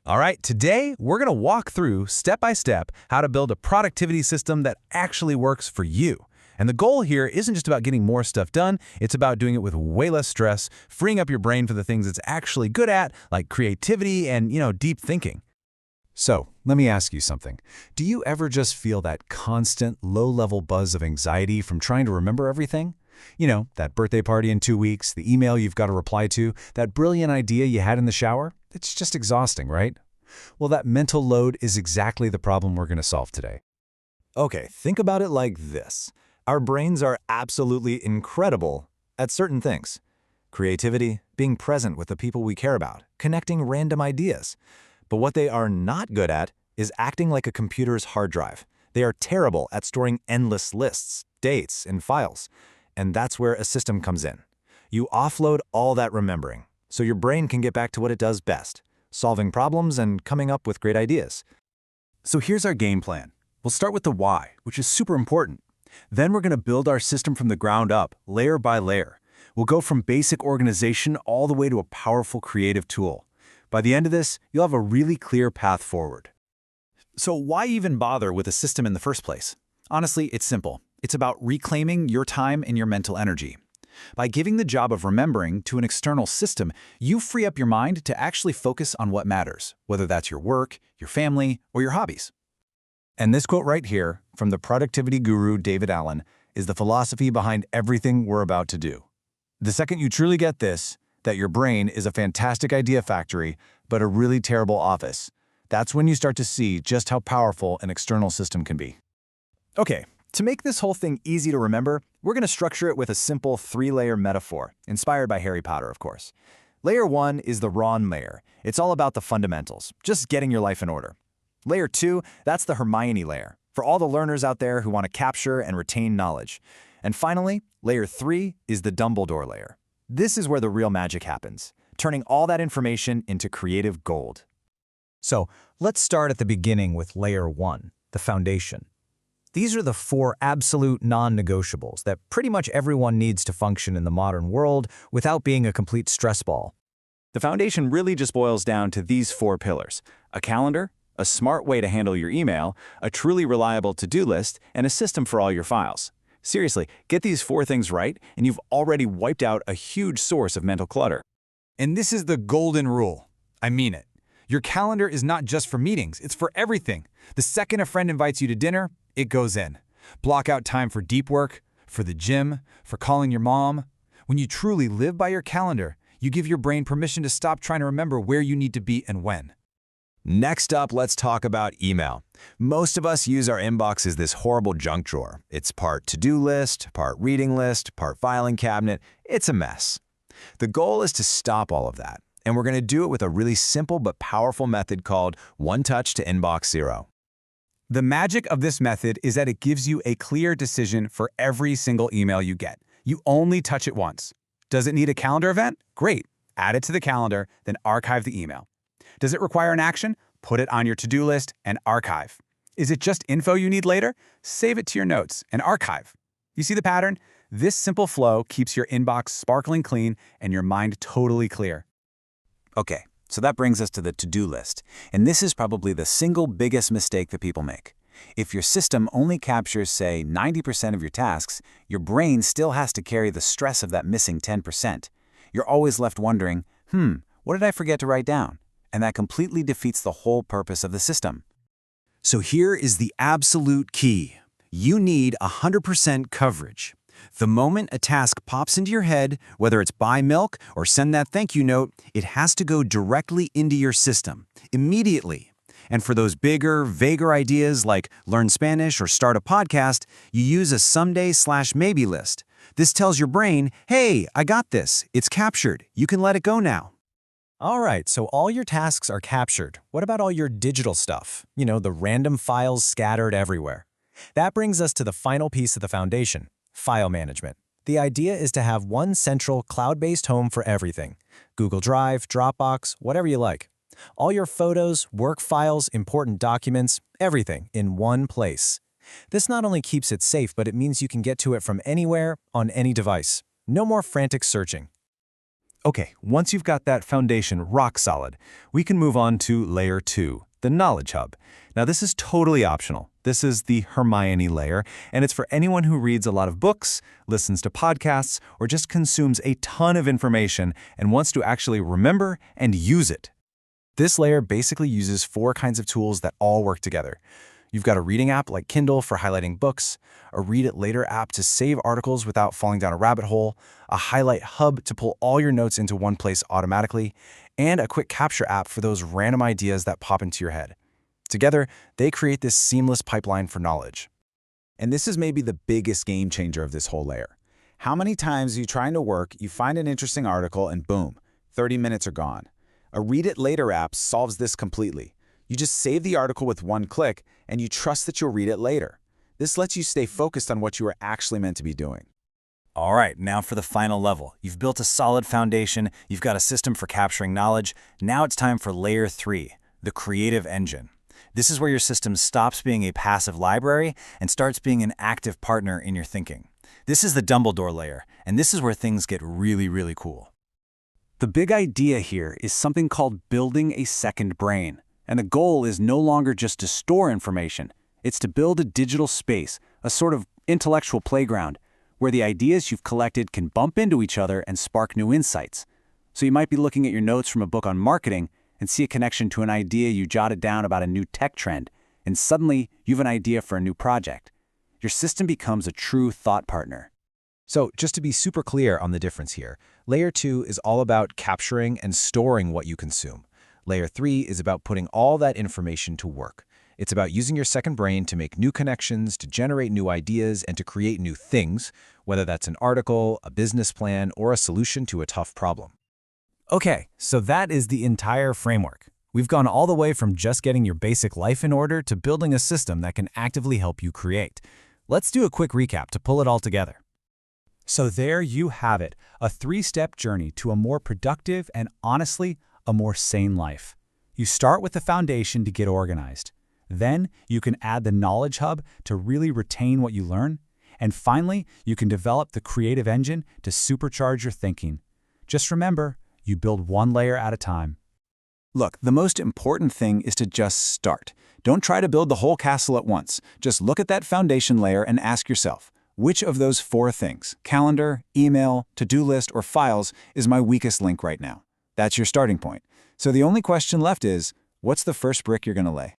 All right, today we're going to walk through step by step how to build a productivity system that actually works for you. And the goal here isn't just about getting more stuff done, it's about doing it with way less stress, freeing up your brain for the things it's actually good at, like creativity and, deep thinking. So, let me ask you something. Do you ever just feel that constant, low-level buzz of anxiety from trying to remember everything? That birthday party in 2 weeks, the email you've got to reply to, that brilliant idea you had in the shower? It's just exhausting, right? Well, that mental load is exactly the problem we're going to solve today. Okay, think about it like this. Our brains are absolutely incredible at certain things. Creativity, being present with the people we care about, connecting random ideas. But what they are not good at is acting like a computer's hard drive. They are terrible at storing endless lists, dates, and files. And that's where a system comes in. You offload all that remembering, so your brain can get back to what it does best, solving problems and coming up with great ideas. So here's our game plan. We'll start with the why, which is super important. Then we're going to build our system from the ground up, layer by layer. We'll go from basic organization all the way to a powerful creative tool. By the end of this, you'll have a really clear path forward. So why even bother with a system in the first place? Honestly, it's simple. It's about reclaiming your time and your mental energy. By giving the job of remembering to an external system, you free up your mind to actually focus on what matters, whether that's your work, your family, or your hobbies. And this quote right here, from the productivity guru David Allen, is the philosophy behind everything we're about to do. The second you truly get this, that your brain is a fantastic idea factory, but a really terrible office, that's when you start to see just how powerful an external system can be. Okay, to make this whole thing easy to remember, we're going to structure it with a simple 3-layer metaphor, inspired by Harry Potter, of course. Layer 1 is the Ron layer. It's all about the fundamentals, just getting your life in order. Layer 2, that's the Hermione layer, for all the learners out there who want to capture and retain knowledge. And finally, Layer 3 is the Dumbledore layer. This is where the real magic happens, turning all that information into creative gold. So, let's start at the beginning with Layer 1, the foundation. These are the 4 absolute non-negotiables that pretty much everyone needs to function in the modern world without being a complete stress ball. The foundation really just boils down to these 4 pillars: a calendar, a smart way to handle your email, a truly reliable to-do list, and a system for all your files. Seriously, get these 4 things right, and you've already wiped out a huge source of mental clutter. And this is the golden rule. I mean it. Your calendar is not just for meetings, it's for everything. The second a friend invites you to dinner, it goes in. Block out time for deep work, for the gym, for calling your mom. When you truly live by your calendar, you give your brain permission to stop trying to remember where you need to be and when. Next up, let's talk about email. Most of us use our inbox as this horrible junk drawer. It's part to-do list, part reading list, part filing cabinet. It's a mess. The goal is to stop all of that, and we're going to do it with a really simple but powerful method called One Touch to Inbox Zero. The magic of this method is that it gives you a clear decision for every single email you get. You only touch it once. Does it need a calendar event? Great. Add it to the calendar, then archive the email. Does it require an action? Put it on your to-do list and archive. Is it just info you need later? Save it to your notes and archive. You see the pattern? This simple flow keeps your inbox sparkling clean and your mind totally clear. Okay, so that brings us to the to-do list. And this is probably the single biggest mistake that people make. If your system only captures, say, 90% of your tasks, your brain still has to carry the stress of that missing 10%. You're always left wondering, what did I forget to write down? And that completely defeats the whole purpose of the system. So here is the absolute key. You need 100% coverage. The moment a task pops into your head, whether it's buy milk or send that thank you note, it has to go directly into your system, immediately. And for those bigger, vaguer ideas like learn Spanish or start a podcast, you use a someday/maybe list. This tells your brain, hey, I got this. It's captured. You can let it go now. All right, so all your tasks are captured. What about all your digital stuff? The random files scattered everywhere. That brings us to the final piece of the foundation, file management. The idea is to have one central cloud-based home for everything. Google Drive, Dropbox, whatever you like. All your photos, work files, important documents, everything in one place. This not only keeps it safe, but it means you can get to it from anywhere, on any device. No more frantic searching. Okay, once you've got that foundation rock solid, we can move on to layer 2, the Knowledge Hub. Now, this is totally optional. This is the Hermione layer, and it's for anyone who reads a lot of books, listens to podcasts, or just consumes a ton of information and wants to actually remember and use it. This layer basically uses 4 kinds of tools that all work together. You've got a reading app like Kindle for highlighting books, a Read It Later app to save articles without falling down a rabbit hole, a Highlight Hub to pull all your notes into one place automatically, and a Quick Capture app for those random ideas that pop into your head. Together, they create this seamless pipeline for knowledge. And this is maybe the biggest game changer of this whole layer. How many times are you trying to work, you find an interesting article, and boom, 30 minutes are gone. A Read It Later app solves this completely. You just save the article with one click, and you trust that you'll read it later. This lets you stay focused on what you are actually meant to be doing. All right, now for the final level. You've built a solid foundation, you've got a system for capturing knowledge. Now it's time for layer 3, the creative engine. This is where your system stops being a passive library and starts being an active partner in your thinking. This is the Dumbledore layer, and this is where things get really, really cool. The big idea here is something called building a second brain. And the goal is no longer just to store information. It's to build a digital space, a sort of intellectual playground, where the ideas you've collected can bump into each other and spark new insights. So you might be looking at your notes from a book on marketing and see a connection to an idea you jotted down about a new tech trend, and suddenly you have an idea for a new project. Your system becomes a true thought partner. So just to be super clear on the difference here, Layer 2 is all about capturing and storing what you consume. Layer 3 is about putting all that information to work. It's about using your second brain to make new connections, to generate new ideas, and to create new things, whether that's an article, a business plan, or a solution to a tough problem. Okay, so that is the entire framework. We've gone all the way from just getting your basic life in order to building a system that can actively help you create. Let's do a quick recap to pull it all together. So there you have it, a 3-step journey to a more productive and, honestly, a more sane life. You start with the foundation to get organized. Then you can add the Knowledge Hub to really retain what you learn. And finally, you can develop the creative engine to supercharge your thinking. Just remember, you build one layer at a time. Look, the most important thing is to just start. Don't try to build the whole castle at once. Just look at that foundation layer and ask yourself, which of those 4 things, calendar, email, to-do list, or files, is my weakest link right now? That's your starting point. So the only question left is, what's the first brick you're going to lay?